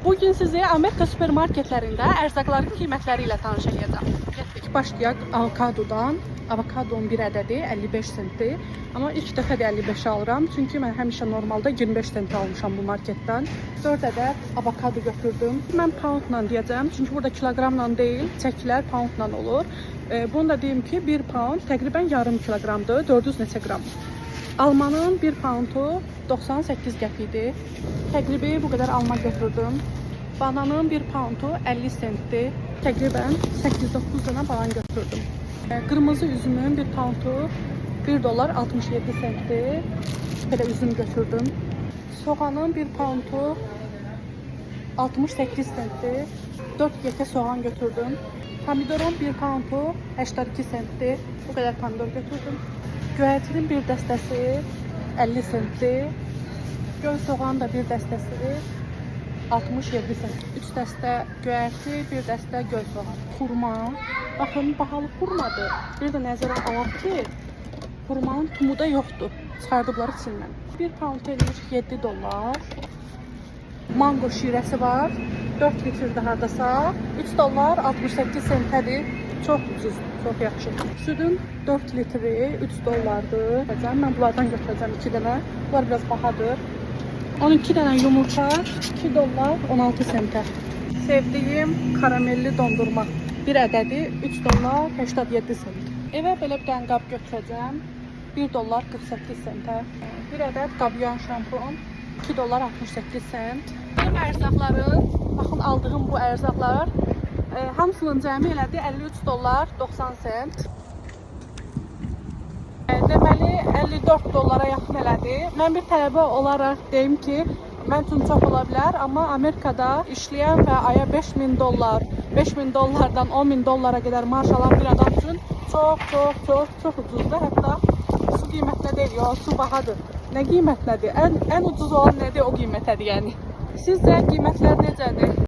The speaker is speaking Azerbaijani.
Bugün sizi Amerika süpermarketlərində ərzaqların qiymətləri ilə tanış edəcəm. Getdik, başlayaq avokadodan. Avokadonun bir ədədi 55 sentdir. Amma ilk dəfə də 55 alıram. Çünki mən həmişə normalda 25 sent almışam bu marketdən. 4 ədəd avokado götürdüm. Mən poundla deyəcəm. Çünki burada kiloqramla deyil, çəkilər poundla olur. Bunu da deyim ki, 1 pound təqribən yarım kiloqramdır. 400 neçə qram. Almanın 1 poundu 98 qəpidir. Təqribi bu qədər alma götürdüm. Bananın 1 poundu 50 sentdir. Təqribən 8-9 dənə banan götürdüm. Qırmızı üzümün 1 poundu 1 dollar 67 sentdir. Belə üzüm götürdüm. Soğanın 1 poundu 68 sentdir. 4 yekə soğan götürdüm. Pomidorun 1 poundu 82 sentdir. Bu qədər pomidor götürdüm. Göyərtinin bir dəstəsi 50 sentdir. Göy soğan da bir dəstəsi 67 sent. 3 dəstə göyərti, bir dəstə göy soğan. Xurma. Baxın, bahalı xurmadır. Bir də nəzərə alaq ki, xurmanın tumu da yoxdur. Çıxardıblar içindən. 1 pound eləyir 7 dollar. Mango şirəsi var. 4 litrdə hardasa 3 dollar 68 sentədir. Çox ucuz, çox yaxşı. Südün 4 litri 3 dollardır. Mən bunlardan götürəcəm 2 dənə. Bunlar biraz bahadır. 12 dənə yumurta 2 dollar 16 sentə. Sevdiyim karamelli dondurma. Bir ədədi 3 dollar 87 sent. Evə belə bir dənə qab götürəcəm. 1 dollar 48 sentə. Bir ədəd qabyan şampun 2 dollar 68 sent. Benim ərzaqlarım, baxın aldığım bu ərzaqlar hamısının cəmi elədi 53 dollar 90 sent. Deməli 54 dollara yaxın elədi. Mən bir tələbə olaraq deyim ki, mən üçün çox ola bilər, amma Amerikada işləyən və aya 5000 dollar, 5000 dollardan 10.000 dollara qədər maaş alan bir adam üçün çox ucuzdur. Hətta su qiymətlə deyil, yox, su bahadır. Nə qiymətlədir? Ən ucuz olan nədir? O qiymətədir yəni. Sizcə qiymətlər necədir?